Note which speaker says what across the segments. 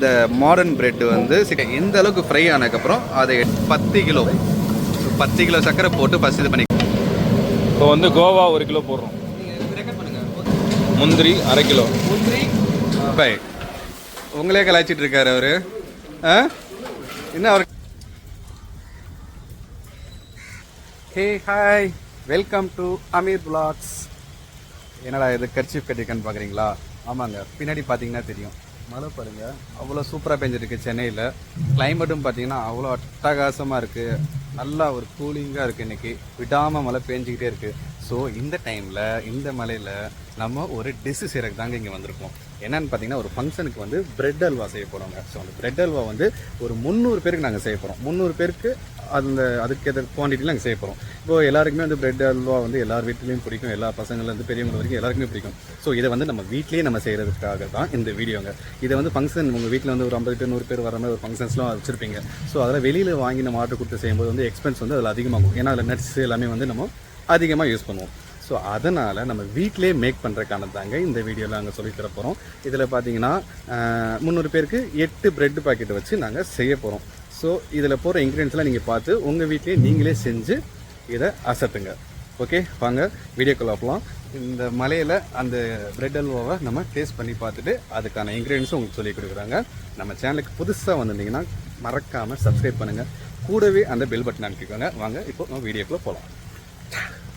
Speaker 1: இந்த modern bread வந்து இந்த அளவுக்கு ஃப்ரை ஆனதுக்கப்புறம் அதை 10 கிலோ 10 கிலோ சர்க்கரை போட்டு ஃபஸ்ட் இது பண்ணி.
Speaker 2: இப்போ வந்து கோவா 1 கிலோ போடுறோம். முந்திரி 1/2 கிலோ.
Speaker 1: முந்திரி பை உங்களே கலாய்ச்சிட்டு இருக்காரு அவரு. என்ன அவர். Hey hi, welcome to Aamir vlogs. என்னடா இது கர்ச்சீஃப் கட்டிருக்கான்னு பார்க்குறீங்களா? ஆமாங்க, பின்னாடி பார்த்தீங்கன்னா தெரியும். மழை பாருங்கள், அவ்வளோ சூப்பராக பெஞ்சிருக்கு சென்னையில். கிளைமேட்டும் பார்த்தீங்கன்னா அவ்வளோ அட்டகாசமாக இருக்குது. நல்லா ஒரு கூலிங்காக இருக்குது. இன்றைக்கி விடாமல் மழை பெஞ்சிக்கிட்டே இருக்குது. ஸோ இந்த டைமில் இந்த மலையில் நம்ம ஒரு டிஷ்ஷு செய்கிறதுக்கு தாங்க இங்கே வந்திருக்கோம். என்னென்னு பார்த்தீங்கன்னா ஒரு ஃபங்க்ஷனுக்கு வந்து பிரெட் அல்வா செய்ய போகிறோங்க. ஸோ அந்த பிரெட் அல்வா வந்து ஒரு 300 பேருக்கு நாங்கள் செய்ய போகிறோம். 300 பேருக்கு அதுக்கு எதிர் குவான்டிட்டியில் நாங்கள் செய்ய போகிறோம். இப்போது எல்லாருக்குமே வந்து பிரெட் அல்வா வந்து எல்லார் வீட்லேயும் பிடிக்கும். எல்லா பசங்கள்லேருந்து பெரியவங்க வரைக்கும் எல்லாருக்குமே பிடிக்கும். ஸோ இதை வந்து நம்ம வீட்லேயே நம்ம செய்கிறதுக்காக தான் இந்த வீடியோங்க. இதை வந்து ஃபங்க்ஷன் உங்கள் வீட்டில் வந்து ஒரு 50 பேர் 100 பேர் வர மாதிரி ஒரு ஃபங்க்ஷன்ஸ்லாம் வச்சுருப்பீங்க. ஸோ அதில் வெளியில் வாங்கி நம்ம ஆர்டர் கொடுத்து செய்யும்போது வந்து எக்ஸ்பென்ஸ் வந்து அதில் அதிகமாகும். ஏன்னா அதில் நட்ஸ் எல்லாமே வந்து நம்ம அதிகமாக யூஸ் பண்ணுவோம். ஸோ அதனால் நம்ம வீட்டிலே மேக் பண்ணுறக்கான தாங்க இந்த வீடியோவில் நாங்கள் சொல்லி தர போகிறோம். இதில் பார்த்தீங்கன்னா 300 பேருக்கு 8 பிரெட் பாக்கெட் வச்சு நாங்கள் செய்ய போகிறோம். ஸோ இதில் போகிற இன்க்ரீடியன்ஸ்லாம் நீங்கள் பார்த்து உங்கள் வீட்லேயே நீங்களே செஞ்சு இதை அசத்துங்க. ஓகே, வாங்க வீடியோக்குள்ள போகலாம். இந்த மலையில் அந்த பிரெட் அல்வாவை நம்ம டேஸ்ட் பண்ணி பார்த்துட்டு அதுக்கான இன்க்ரீடியன்ஸும் உங்களுக்கு சொல்லி கொடுக்குறாங்க. நம்ம சேனலுக்கு புதுசாக வந்திருந்தீங்கன்னா மறக்காமல் சப்ஸ்கிரைப் பண்ணுங்கள். கூடவே அந்த பெல் பட்டன் அனுப்பிக்கோங்க. வாங்க இப்போ நம்ம வீடியோக்குள்ளே போகலாம்.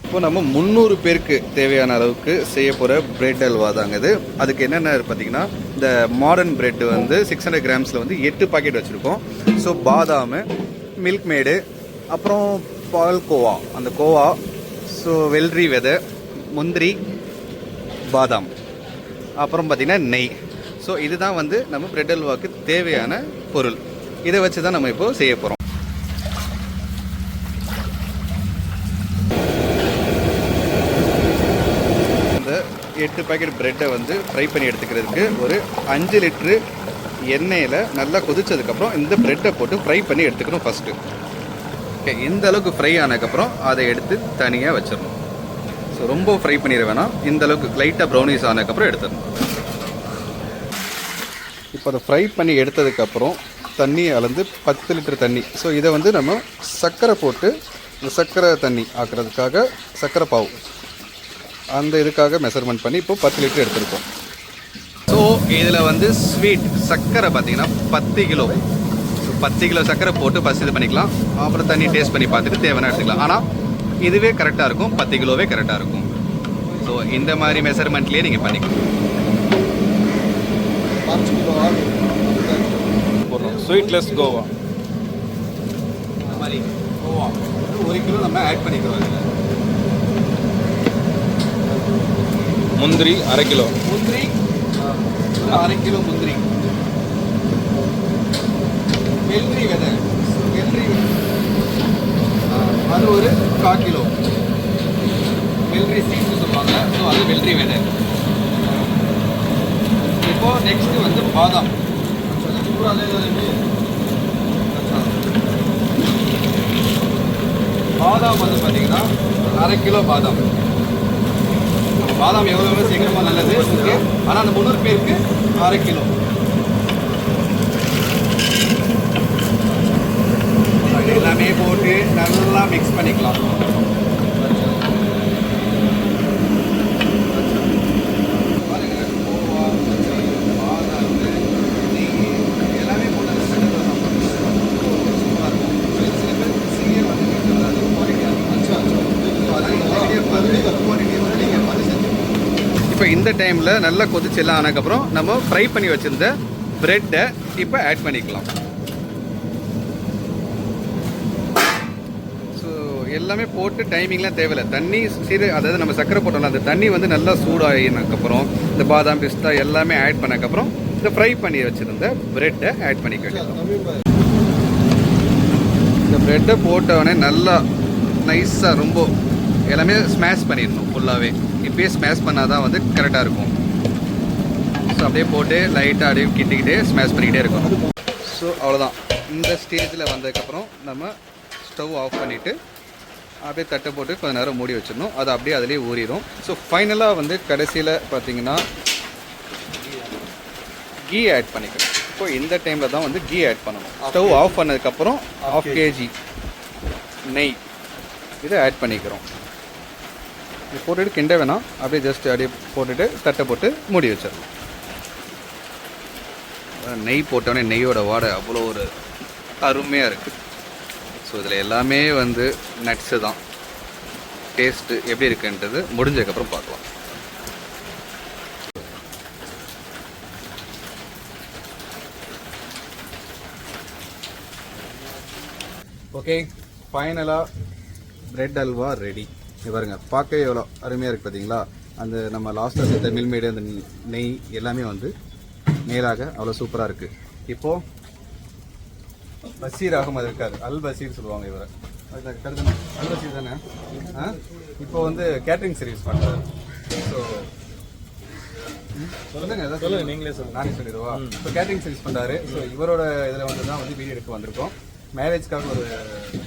Speaker 1: இப்போ நம்ம 300 பேருக்கு தேவையான அளவுக்கு செய்ய போகிற பிரெட் அல்வா தாங்க இது. அதுக்கு என்னென்ன பார்த்தீங்கன்னா இந்த மாடர்ன் பிரெட் வந்து 600 கிராம்ஸில் வந்து 8 பாக்கெட் வச்சுருக்கோம். ஸோ பாதாம், மில்க் மேடு, அப்புறம் பால்கோவா, அந்த கோவா, ஸோ வெள்ளரி விதை, முந்திரி, பாதாம், அப்புறம் பார்த்திங்கன்னா நெய். ஸோ இதுதான் வந்து நம்ம பிரெட் அல்வாவுக்கு தேவையான பொருள். இதை வச்சு தான் நம்ம இப்போது செய்ய போகிறோம். இந்த 8 பாக்கெட் பிரெட்டை வந்து ஃப்ரை பண்ணி எடுத்துக்கிறதுக்கு ஒரு 5 லிட்ரு எண்ணெயில் நல்லா கொதிச்சதுக்கப்புறம் இந்த பிரெட்டை போட்டு ஃப்ரை பண்ணி எடுத்துக்கணும் ஃபஸ்ட்டு. ஓகே, இந்த அளவுக்கு ஃப்ரை ஆனதுக்கப்புறம் அதை எடுத்து தனியாக வச்சிடணும். ஸோ ரொம்ப ஃப்ரை பண்ணிட வேணாம். இந்த அளவுக்கு லைட்டாக ப்ரௌனிஸ் ஆனதுக்கப்புறம் எடுத்துடணும். இப்போ அதை ஃப்ரை பண்ணி எடுத்ததுக்கப்புறம் தண்ணி அளந்து 10 லிட்டர் தண்ணி. ஸோ இதை வந்து நம்ம சர்க்கரை போட்டு இந்த சர்க்கரை தண்ணி ஆக்குறதுக்காக சர்க்கரை பாவு அந்த இதுக்காக மெஷர்மெண்ட் பண்ணி இப்போ 10 லிட்டர் எடுத்துருக்கோம். ஸோ இதில் வந்து ஸ்வீட் சர்க்கரை பார்த்திங்கன்னா 10 கிலோ. ஸோ 10 கிலோ சர்க்கரை போட்டு ஃபஸ்ட் இது பண்ணிக்கலாம். அப்புறம் தண்ணி டேஸ்ட் பண்ணி பார்த்துட்டு தேவையான எடுத்துக்கலாம். ஆனால் இதுவே கரெக்டாக இருக்கும், 10 கிலோவே கரெக்டாக இருக்கும். ஸோ இந்த மாதிரி மெஷர்மெண்ட்லேயே நீங்கள் பண்ணிக்கலாம்.
Speaker 2: ஸ்வீட்லெஸ் கோவா
Speaker 1: இந்த மாதிரி கோவா 1 கிலோ நம்ம ஆட் பண்ணிக்கிறோம். அதில்
Speaker 2: முந்திரி 1/2 கிலோ.
Speaker 1: முந்திரி 1/2 கிலோ முந்திரி. வெள்ளரி விதை, வெள்ளரி அது ஒரு 1/4 கிலோ. வெள்ளரி சீட்ஸ் சொல்லுவாங்க. ஸோ அது வெள்ளரி விதை. இப்போது நெக்ஸ்ட்டு வந்து பாதாம். பாதாம் வந்து பார்த்தீங்கன்னா 1/2 கிலோ பாதாம். பாதாம் எவ்வளோ சீக்கிரமாக நல்லது. ஓகே, ஆனால் அந்த 300 பேருக்கு 1/2 கிலோ. எல்லாமே போட்டு நல்லா மிக்ஸ் பண்ணிக்கலாம். இப்போ இந்த டைமில் நல்லா கொதிச்சு எல்லாம் ஆனதுக்கப்புறம் நம்ம ஃப்ரை பண்ணி வச்சுருந்த பிரெட்டை இப்போ ஆட் பண்ணிக்கலாம். ஸோ எல்லாமே போட்டு டைமிங்லாம் தேவையில்லை. தண்ணி அதாவது நம்ம சர்க்கரை போட்டோம்ல அந்த தண்ணி வந்து நல்லா சூடாகினதுக்கப்புறம் இந்த பாதாம் பிஸ்தா எல்லாமே ஆட் பண்ணதுக்கப்புறம் இந்த ஃப்ரை பண்ணி வச்சுருந்த பிரெட்டை ஆட் பண்ணிக்க வேண்டியது. இந்த பிரெட்டை போட்டவுடனே நல்லா நைஸாக ரொம்ப எல்லாமே ஸ்மாஷ் பண்ணிடணும் ஃபுல்லாகவே. இப்போயே ஸ்மாஷ் பண்ணால் தான் வந்து கரெக்டாக இருக்கும். ஸோ அப்படியே போட்டு லைட்டாக அப்படியே கிட்டிக்கிட்டே ஸ்மாஷ் பண்ணிக்கிட்டே இருக்கணும். ஸோ அவ்வளோதான். இந்த ஸ்டேஜில் வந்ததுக்கப்புறம் நம்ம ஸ்டவ் ஆஃப் பண்ணிவிட்டு அப்படியே தட்டை போட்டு கொஞ்சம் நேரம் மூடி வச்சிடணும். அது அப்படியே அதிலே ஊறிடும். ஸோ ஃபைனலாக வந்து கடைசியில் பார்த்தீங்கன்னா கீ ஆட் பண்ணிக்கணும். இப்போ இந்த டைமில் தான் வந்து கீ ஆட் பண்ணணும். ஸ்டவ் ஆஃப் பண்ணதுக்கப்புறம் 1/2 kg நெய் இதை ஆட் பண்ணிக்கிறோம். இது போட்டுட்டு கிண்ட வேணாம், அப்படியே ஜஸ்ட் அப்படியே போட்டுட்டு தட்டை போட்டு மூடி வச்சிடணும். நெய் போட்டோடனே நெய்யோட வாடை அவ்வளோ ஒரு அருமையாக இருக்குது. ஸோ இதில் எல்லாமே வந்து நட்ஸு தான். டேஸ்ட்டு எப்படி இருக்குன்றது முடிஞ்சதுக்கப்புறம் பார்க்கலாம். ஓகே, ஃபைனலாக பிரெட் அல்வா ரெடி. இது பாருங்க, பார்க்கவே எவ்வளோ அருமையாக இருக்குது பார்த்தீங்களா. அந்த நம்ம லாஸ்ட்டாக சேர்த்த மில்மேடு அந்த நெய் எல்லாமே வந்து மேலாக அவ்வளோ சூப்பராக இருக்குது. இப்போது பஷீர் அகமது இருக்கார், அல் பஷீர் சொல்லுவாங்க இவரை. அல் பஷீர் தானே? இப்போ வந்து கேட்ரிங் சர்வீஸ் பண்ணுறாரு. ஸோ சொல்லுங்க, எதாவது சொல்லுங்க, நீங்களே சொல்லுங்கள், நானே சொல்லிடுவா. இப்போ கேட்ரிங் சர்வீஸ் பண்ணுறாரு. ஸோ இவரோட இதில் வந்து தான் வந்து வீடியோ எடுக்க வந்திருக்கோம். மேரேஜ்க்காக ஒரு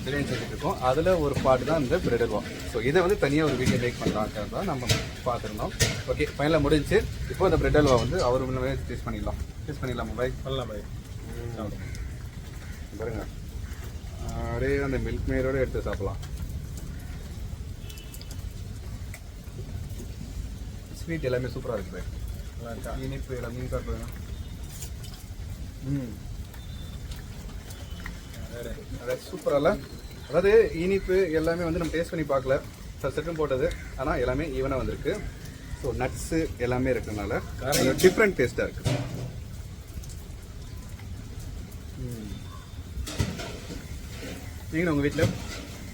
Speaker 1: பிரியாணி செஞ்சுட்டு இருக்கோம். அதில் ஒரு பாட்டு தான் இந்த பிரெட் அல்வா. ஸோ இதை வந்து தனியாக ஒரு வீடியோ மேக் பண்ணுறாங்க தான் நம்ம பார்த்துருந்தோம். ஓகே, ஃபைனலாக முடிஞ்சு. இப்போ இந்த பிரெட் அல்வா வந்து அவர் முன்னாடி டேஸ்ட் பண்ணிடலாம். டேஸ்ட் பண்ணிடலாமா பாய்? பண்ணலாம் பாய். பாருங்க, அப்படியே அந்த மில்க் மேரோடு எடுத்து சாப்பிடலாம். ஸ்வீட் எல்லாமே சூப்பராக இருக்குது பாய். இனிப்பு எல்லாமே சாப்பிடுங்க. சூப்பரால, அதாவது இனிப்பு எல்லாமே வந்து நம்ம டேஸ்ட் பண்ணி பார்க்கல, செட்டும் போட்டது, ஆனால் எல்லாமே ஈவனாக வந்திருக்கு. ஸோ நட்ஸு எல்லாமே இருக்கிறதுனால டிஃப்ரெண்ட் டேஸ்ட்டாக இருக்குது. நீங்களும் உங்கள் வீட்டில்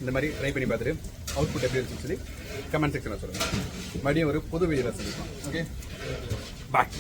Speaker 1: இந்த மாதிரி ட்ரை பண்ணி பார்த்துட்டு அவுட்புட் எப்படி இருந்துச்சுன்னு சொல்லி கமெண்ட் செக்ஷனில் சொல்லுங்கள். மறுபடியும் ஒரு புது வீடியோவில் சந்திப்போம். ஓகே, பாய்.